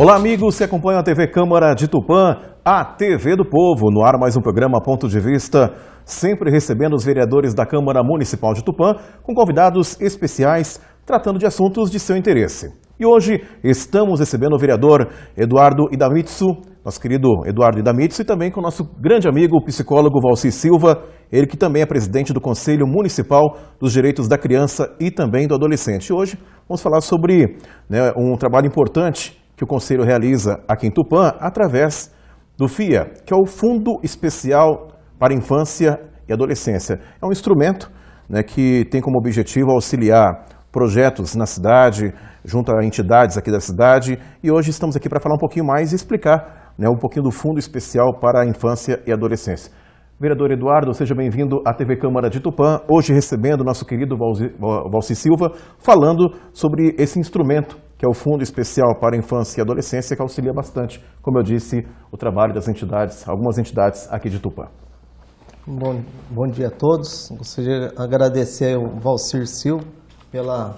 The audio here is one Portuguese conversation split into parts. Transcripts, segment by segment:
Olá amigos que acompanham a TV Câmara de Tupã, a TV do Povo, no ar mais um programa Ponto de Vista, sempre recebendo os vereadores da Câmara Municipal de Tupã com convidados especiais tratando de assuntos de seu interesse. E hoje estamos recebendo o vereador Eduardo Idamitsu, nosso querido Eduardo Idamitsu, e também com o nosso grande amigo, o psicólogo Valcir Silva, ele que também é presidente do Conselho Municipal dos Direitos da Criança e também do Adolescente. E hoje vamos falar sobre um trabalho importante que o Conselho realiza aqui em Tupã através do FIA, que é o Fundo Especial para a Infância e Adolescência. É um instrumento que tem como objetivo auxiliar projetos na cidade, junto a entidades aqui da cidade, e hoje estamos aqui para falar um pouquinho mais e explicar um pouquinho do Fundo Especial para a Infância e Adolescência. Vereador Eduardo, seja bem-vindo à TV Câmara de Tupã, hoje recebendo o nosso querido Valcir Silva, falando sobre esse instrumento, que é o Fundo Especial para a Infância e Adolescência, que auxilia bastante, como eu disse, o trabalho das entidades, algumas entidades aqui de Tupã. Bom dia a todos. Gostaria de agradecer ao Valcir Silva pela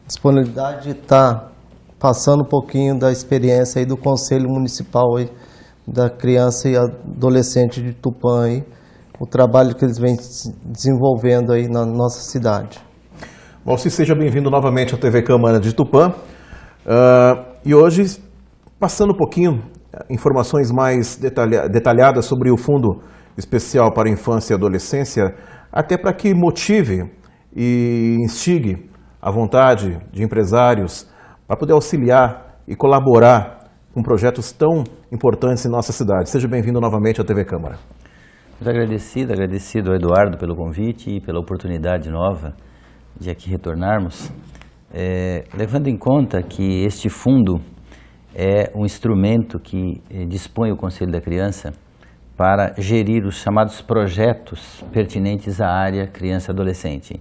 disponibilidade de estar passando um pouquinho da experiência aí do Conselho Municipal aí, da Criança e Adolescente de Tupã, aí, o trabalho que eles vêm desenvolvendo aí na nossa cidade. Valcir, seja bem-vindo novamente à TV Câmara de Tupã. E hoje, passando um pouquinho, informações mais detalhadas sobre o Fundo Especial para a Infância e Adolescência, até para que motive e instigue a vontade de empresários para poder auxiliar e colaborar com projetos tão importantes em nossa cidade. Seja bem-vindo novamente à TV Câmara. Muito agradecido ao Eduardo pelo convite e pela oportunidade nova de aqui retornarmos, levando em conta que este fundo é um instrumento que dispõe o Conselho da Criança para gerir os chamados projetos pertinentes à área criança e adolescente.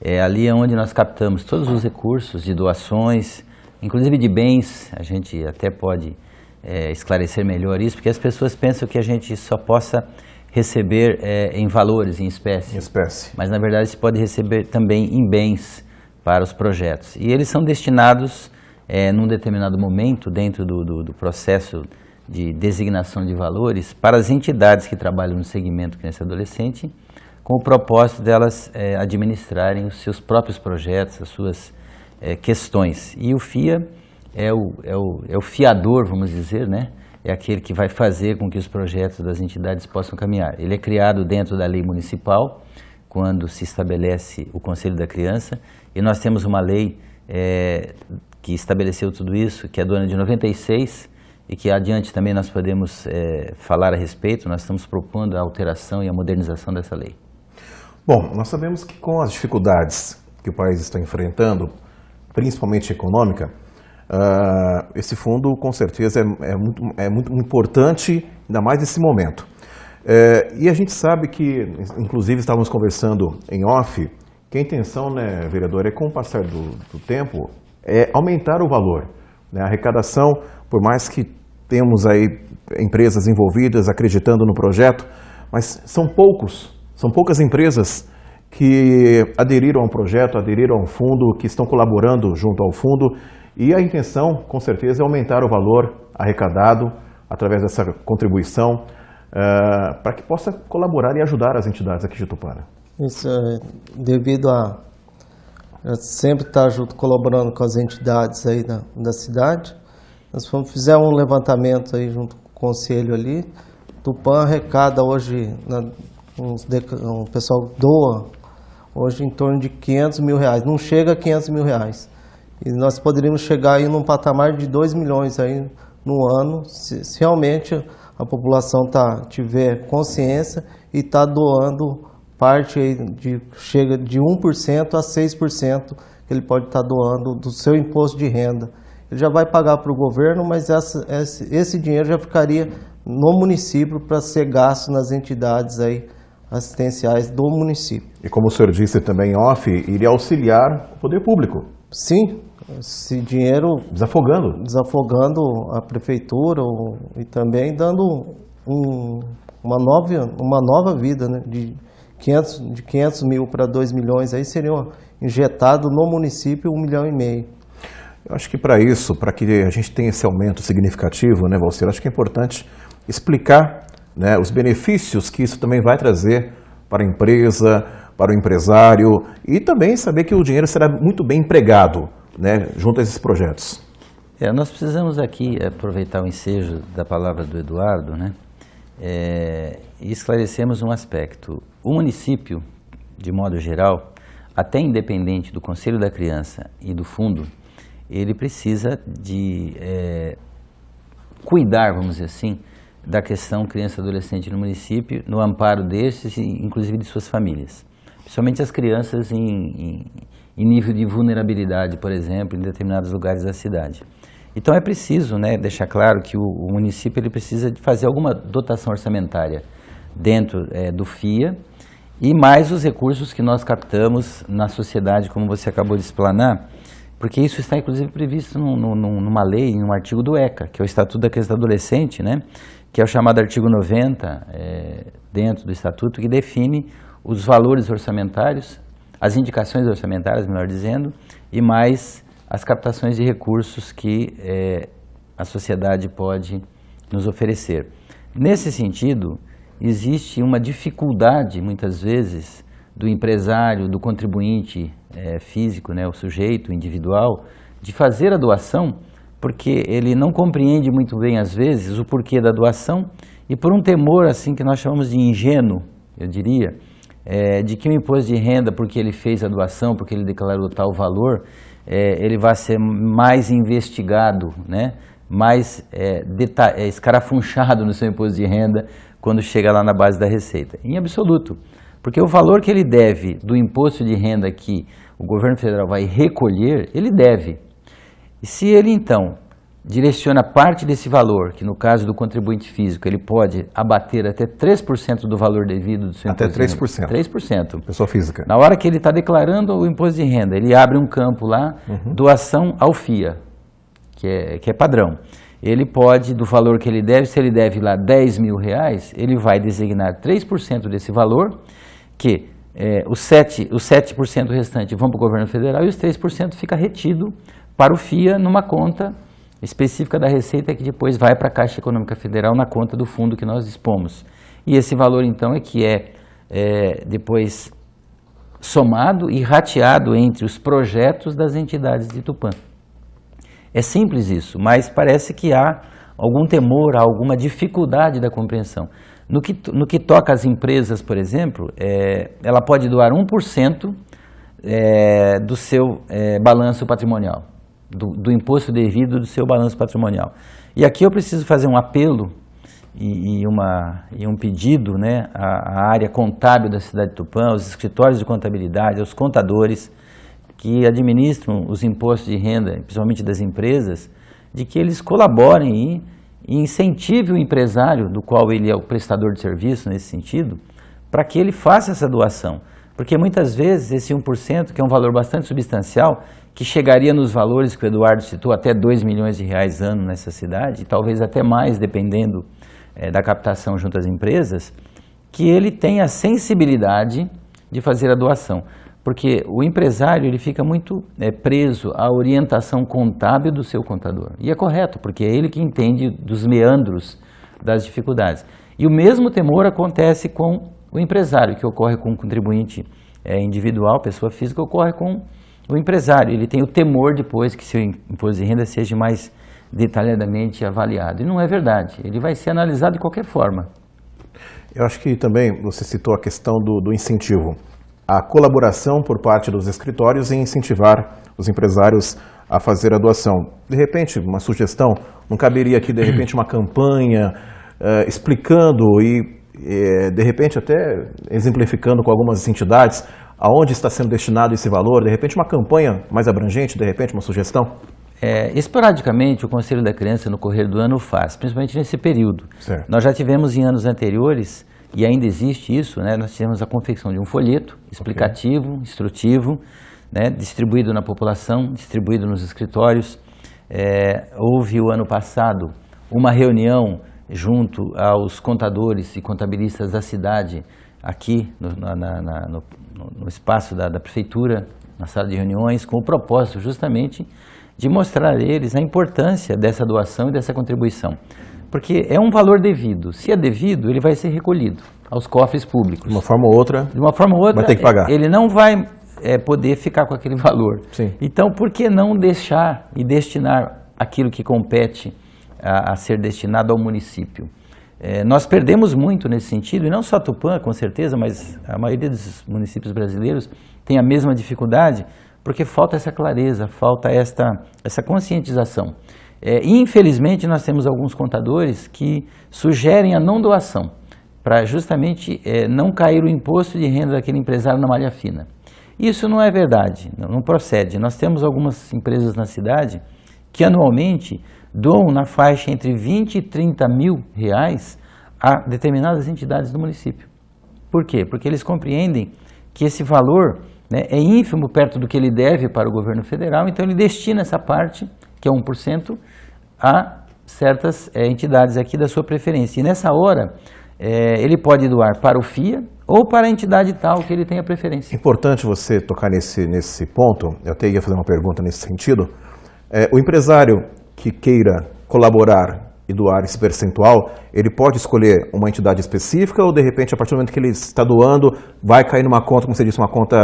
É ali onde nós captamos todos os recursos de doações, inclusive de bens. A gente até pode esclarecer melhor isso, porque as pessoas pensam que a gente só possa receber em valores, em espécie. Mas, na verdade, se pode receber também em bens para os projetos. E eles são destinados, num determinado momento, dentro do processo de designação de valores, para as entidades que trabalham no segmento criança e adolescente, com o propósito delas administrarem os seus próprios projetos, as suas questões. E o FIA é o fiador, vamos dizer, né? É aquele que vai fazer com que os projetos das entidades possam caminhar. Ele é criado dentro da lei municipal, quando se estabelece o Conselho da Criança, e nós temos uma lei que estabeleceu tudo isso, que é do ano de 96, e que adiante também nós podemos falar a respeito. Nós estamos propondo a alteração e a modernização dessa lei. Bom, nós sabemos que com as dificuldades que o país está enfrentando, principalmente econômica, esse fundo com certeza é muito importante, ainda mais nesse momento. E a gente sabe que, inclusive estávamos conversando em off, que a intenção, vereador, com o passar do tempo, é aumentar o valor. A arrecadação, por mais que temos aí empresas envolvidas acreditando no projeto, mas são poucas empresas que aderiram ao projeto, aderiram ao fundo, que estão colaborando junto ao fundo, e a intenção, com certeza, é aumentar o valor arrecadado através dessa contribuição, para que possa colaborar e ajudar as entidades aqui de Tupã. Isso é devido a sempre estar junto, colaborando com as entidades aí da cidade. Nós fizemos um levantamento aí junto com o conselho ali. Tupã arrecada hoje, o pessoal doa hoje em torno de R$500 mil, não chega a R$500 mil. E nós poderíamos chegar aí num patamar de 2 milhões aí no ano, se realmente a população tiver consciência e está doando parte aí chega de 1% a 6% que ele pode estar doando do seu imposto de renda. Ele já vai pagar para o governo, mas esse dinheiro já ficaria no município para ser gasto nas entidades aí assistenciais do município. E como o senhor disse também off, iria auxiliar o poder público. Sim, esse dinheiro desafogando a prefeitura e também dando uma nova vida, né? De 500 mil para 2 milhões, aí seriam injetado no município 1,5 milhão. Eu acho que para isso, para que a gente tenha esse aumento significativo, né, Valcir, acho que é importante explicar, né, os benefícios que isso também vai trazer para a empresa, para o empresário e também saber que o dinheiro será muito bem empregado, né, junto a esses projetos. Nós precisamos aqui aproveitar o ensejo da palavra do Eduardo, né, e esclarecemos um aspecto. O município, de modo geral, até independente do Conselho da Criança e do Fundo, ele precisa de cuidar, vamos dizer assim, da questão criança e adolescente no município, no amparo destes e inclusive de suas famílias. Principalmente as crianças em nível de vulnerabilidade, por exemplo, em determinados lugares da cidade. Então é preciso, né, deixar claro que o município ele precisa de fazer alguma dotação orçamentária dentro do FIA e mais os recursos que nós captamos na sociedade, como você acabou de explanar, porque isso está inclusive previsto numa lei, num artigo do ECA, que é o Estatuto da Criança e do Adolescente, né, que é o chamado artigo 90 dentro do Estatuto, que define os valores orçamentários, as indicações orçamentárias, melhor dizendo, e mais as captações de recursos que a sociedade pode nos oferecer. Nesse sentido, existe uma dificuldade, muitas vezes, do empresário, do contribuinte físico, né, o sujeito individual, de fazer a doação, porque ele não compreende muito bem, às vezes, o porquê da doação e por um temor, assim, que nós chamamos de ingênuo, eu diria, de que o imposto de renda, porque ele fez a doação, porque ele declarou tal valor, ele vai ser mais investigado, né, mais escarafunchado no seu imposto de renda quando chega lá na base da Receita. Em absoluto, porque o valor que ele deve do imposto de renda que o governo federal vai recolher, ele deve. E se ele, então, direciona parte desse valor, que no caso do contribuinte físico, ele pode abater até 3% do valor devido do seu imposto de renda. Até 3%. Pessoa física. Na hora que ele está declarando o imposto de renda, ele abre um campo lá, doação ao FIA, que é padrão. Ele pode, do valor que ele deve, se ele deve lá 10 mil reais, ele vai designar 3% desse valor, que os 7% restante vão para o governo federal e os 3% fica retido para o FIA numa conta específica da Receita que depois vai para a Caixa Econômica Federal na conta do fundo que nós dispomos. E esse valor, então, depois somado e rateado entre os projetos das entidades de Tupã. É simples isso, mas parece que há algum temor, há alguma dificuldade da compreensão. No que toca às empresas, por exemplo, ela pode doar 1% do seu balanço patrimonial, do imposto devido do seu balanço patrimonial. E aqui eu preciso fazer um apelo e um pedido, né, à área contábil da cidade de Tupã, aos escritórios de contabilidade, aos contadores que administram os impostos de renda, principalmente das empresas, de que eles colaborem e incentive o empresário, do qual ele é o prestador de serviço nesse sentido, para que ele faça essa doação. Porque muitas vezes esse 1%, que é um valor bastante substancial, que chegaria nos valores que o Eduardo citou, até 2 milhões de reais ano nessa cidade, e talvez até mais, dependendo da captação junto às empresas, que ele tenha a sensibilidade de fazer a doação. Porque o empresário ele fica muito preso à orientação contábil do seu contador. E é correto, porque é ele que entende dos meandros das dificuldades. E o mesmo temor acontece com o empresário, que ocorre com o contribuinte individual, pessoa física, ocorre com o empresário. Ele tem o temor depois que seu imposto de renda seja mais detalhadamente avaliado. E não é verdade, ele vai ser analisado de qualquer forma. Eu acho que também você citou a questão do incentivo. A colaboração por parte dos escritórios em incentivar os empresários a fazer a doação. De repente, uma sugestão, não caberia aqui, de repente, uma campanha explicando e, de repente, até exemplificando com algumas entidades aonde está sendo destinado esse valor, de repente uma campanha mais abrangente, de repente uma sugestão? Esporadicamente, o Conselho da Criança, no correr do ano, faz, principalmente nesse período. Certo. Nós já tivemos em anos anteriores, e ainda existe isso, né, nós tivemos a confecção de um folheto explicativo, instrutivo, né, distribuído na população, distribuído nos escritórios. Houve o ano passado uma reunião junto aos contadores e contabilistas da cidade, aqui no espaço da prefeitura, na sala de reuniões, com o propósito justamente de mostrar a eles a importância dessa doação e dessa contribuição. Porque é um valor devido. Se é devido, ele vai ser recolhido aos cofres públicos. De uma forma ou outra, de uma forma ou outra, vai ter que pagar. Ele não vai poder ficar com aquele valor. Sim. Então, por que não deixar e destinar aquilo que compete a ser destinado ao município? Nós perdemos muito nesse sentido, e não só Tupã, com certeza, mas a maioria dos municípios brasileiros tem a mesma dificuldade, porque falta essa clareza, falta essa conscientização. Infelizmente, nós temos alguns contadores que sugerem a não doação, para justamente não cair o imposto de renda daquele empresário na malha fina. Isso não é verdade, não procede. Nós temos algumas empresas na cidade que anualmente doam na faixa entre 20 e 30 mil reais a determinadas entidades do município. Por quê? Porque eles compreendem que esse valor, né, é ínfimo perto do que ele deve para o governo federal, então ele destina essa parte, que é 1%, a certas entidades aqui da sua preferência. E nessa hora, ele pode doar para o FIA ou para a entidade tal que ele tenha preferência. Importante você tocar nesse ponto, eu até ia fazer uma pergunta nesse sentido. O empresário que queira colaborar e doar esse percentual, ele pode escolher uma entidade específica ou, de repente, a partir do momento que ele está doando, vai cair numa conta, como você disse, uma conta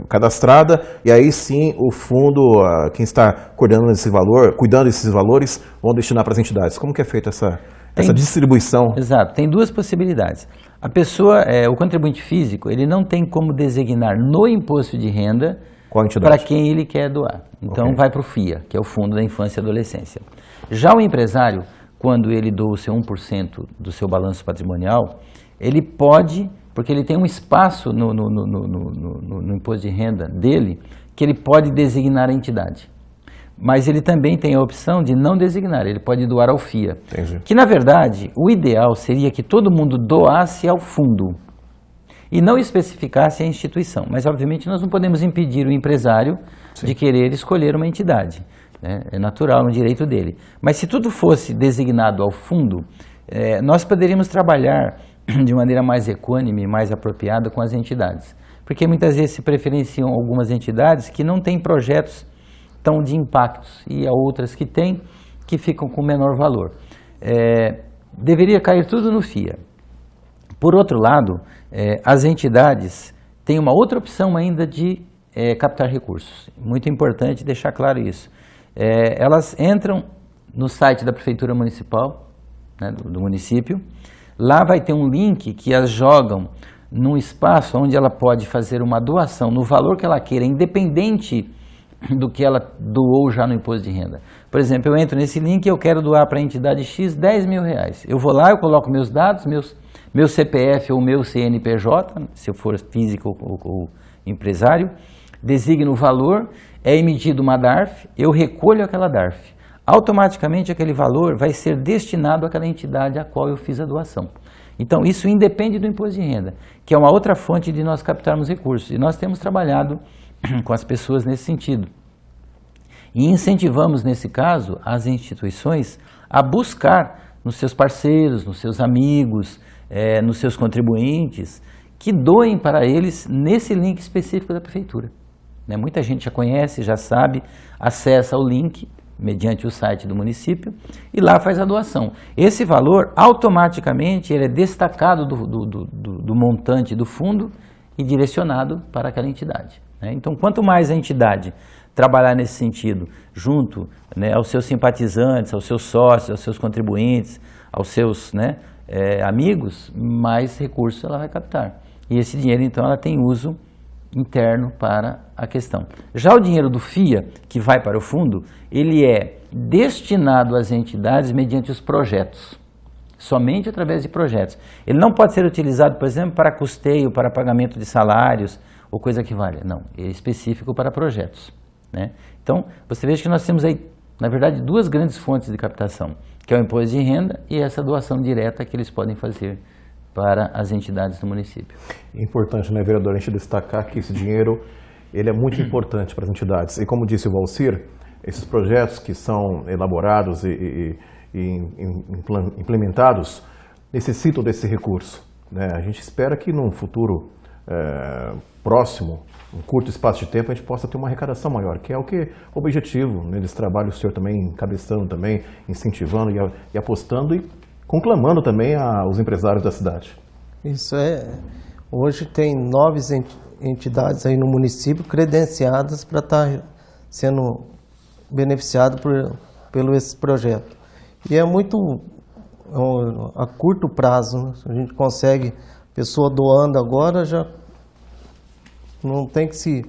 cadastrada, e aí sim o fundo, quem está cuidando desses valores, vão destinar para as entidades. Como que é feita essa distribuição? Exato, tem duas possibilidades. A pessoa, o contribuinte físico, ele não tem como designar no imposto de renda para quem ele quer doar. Então vai para o FIA, que é o Fundo da Infância e Adolescência. Já o empresário, quando ele doa o seu 1% do seu balanço patrimonial, ele pode, porque ele tem um espaço no imposto de renda dele, que ele pode designar a entidade. Mas ele também tem a opção de não designar, ele pode doar ao FIA. Entendi. Que, na verdade, o ideal seria que todo mundo doasse ao fundo e não especificasse a instituição. Mas, obviamente, nós não podemos impedir o empresário de querer escolher uma entidade. Né? É natural, é um direito dele. Mas se tudo fosse designado ao fundo, nós poderíamos trabalhar de maneira mais equânime, mais apropriada com as entidades. Porque muitas vezes se preferenciam algumas entidades que não têm projetos tão de impactos e há outras que têm, que ficam com menor valor. Deveria cair tudo no FIA. Por outro lado, as entidades têm uma outra opção ainda de captar recursos. Muito importante deixar claro isso. Elas entram no site da Prefeitura Municipal, né, do município. Lá vai ter um link que as jogam num espaço onde ela pode fazer uma doação no valor que ela queira, independente do que ela doou já no imposto de renda. Por exemplo, eu entro nesse link e eu quero doar para a entidade X 10 mil reais. Eu vou lá, eu coloco meus dados, meu CPF ou meu CNPJ, se eu for físico ou empresário, designo o valor, é emitido uma DARF, eu recolho aquela DARF. Automaticamente aquele valor vai ser destinado àquela entidade a qual eu fiz a doação. Então isso independe do imposto de renda, que é uma outra fonte de nós captarmos recursos. E nós temos trabalhado com as pessoas nesse sentido. E incentivamos, nesse caso, as instituições a buscar nos seus parceiros, nos seus amigos, nos seus contribuintes, que doem para eles nesse link específico da Prefeitura. Muita gente já conhece, já sabe, acessa o link mediante o site do município e lá faz a doação. Esse valor, automaticamente, ele é destacado do montante do fundo e direcionado para aquela entidade. Então, quanto mais a entidade trabalhar nesse sentido, junto aos seus simpatizantes, aos seus sócios, aos seus contribuintes, aos seus amigos, mais recursos ela vai captar. E esse dinheiro, então, ela tem uso interno para a questão. Já o dinheiro do FIA, que vai para o fundo, ele é destinado às entidades mediante os projetos, somente através de projetos. Ele não pode ser utilizado, por exemplo, para custeio, para pagamento de salários, ou coisa que valha. Não, é específico para projetos. Então, você veja que nós temos aí, na verdade, duas grandes fontes de captação, que é o imposto de renda e essa doação direta que eles podem fazer para as entidades do município. É importante, né, vereador, a gente destacar que esse dinheiro ele é muito importante para as entidades. E como disse o Valcir, esses projetos que são elaborados e implementados necessitam desse recurso. A gente espera que num futuro próximo, um curto espaço de tempo, a gente possa ter uma arrecadação maior, que é o objetivo, né, desse trabalho, o senhor também encabeçando, também incentivando e apostando e conclamando também os empresários da cidade. Isso hoje tem 9 entidades aí no município credenciadas para estar sendo beneficiado pelo esse projeto. E é muito a curto prazo, né? A gente consegue, pessoa doando agora, já não tem que se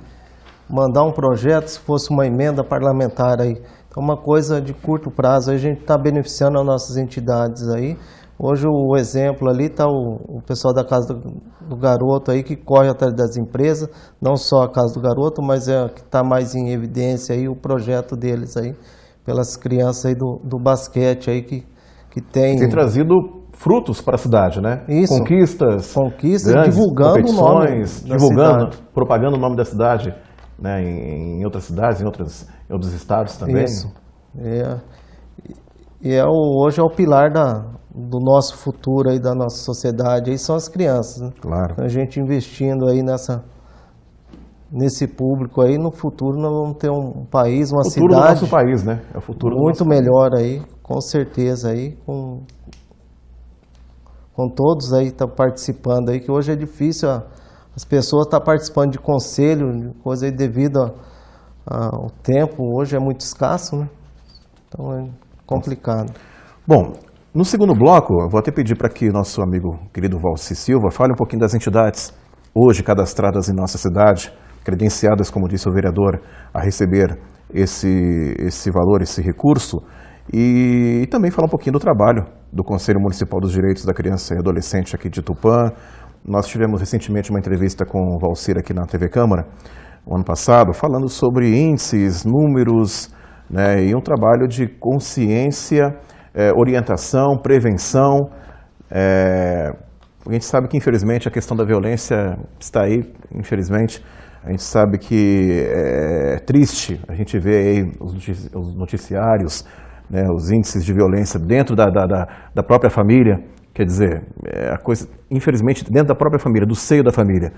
mandar um projeto se fosse uma emenda parlamentar aí. Então, uma coisa de curto prazo, a gente está beneficiando as nossas entidades aí. Hoje o exemplo ali está o pessoal da Casa do Garoto aí, que corre atrás das empresas, não só a Casa do Garoto, mas que está mais em evidência aí o projeto deles aí, pelas crianças aí do basquete aí que tem trazido frutos para a cidade, né? Isso. Conquistas, divulgando o nome da cidade. Propagando o nome da cidade, né? Em outras cidades, em outros estados também. Isso. Hoje é o pilar do nosso futuro aí, da nossa sociedade, aí são as crianças, né? Claro. A gente investindo aí nesse público aí, no futuro nós vamos ter um país, uma cidade... O futuro do nosso país, né? É o futuro muito melhor aí, com certeza aí, com todos aí que estão participando aí, que hoje é difícil as pessoas estar participando de conselho, coisa aí devido ao tempo, hoje é muito escasso, né? Então é complicado. Bom, no segundo bloco, eu vou até pedir para que nosso amigo querido Valci Silva fale um pouquinho das entidades hoje cadastradas em nossa cidade, credenciadas, como disse o vereador, a receber esse valor, esse recurso, e também falar um pouquinho do trabalho do Conselho Municipal dos Direitos da Criança e Adolescente aqui de Tupã. Nós tivemos recentemente uma entrevista com o Valcir aqui na TV Câmara, o ano passado, falando sobre índices, números, né, e um trabalho de consciência, orientação, prevenção. A gente sabe que, infelizmente, a questão da violência está aí, infelizmente. A gente sabe que é triste a gente ver aí os noticiários, né, os índices de violência dentro da própria família, quer dizer, a coisa, infelizmente, dentro da própria família, do seio da família.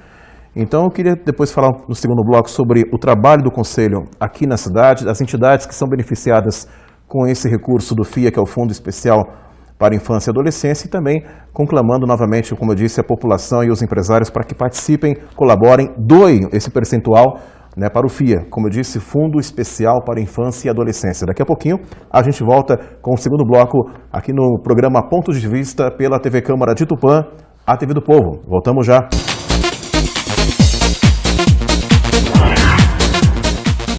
Então, eu queria depois falar no segundo bloco sobre o trabalho do Conselho aqui na cidade, as entidades que são beneficiadas com esse recurso do FIA, que é o Fundo Especial para a Infância e Adolescência, e também conclamando novamente, como eu disse, a população e os empresários para que participem, colaborem, doem esse percentual, né, para o FIA, como eu disse, Fundo Especial para a Infância e Adolescência. Daqui a pouquinho a gente volta com o segundo bloco aqui no programa Pontos de Vista pela TV Câmara de Tupã, a TV do Povo. Voltamos já.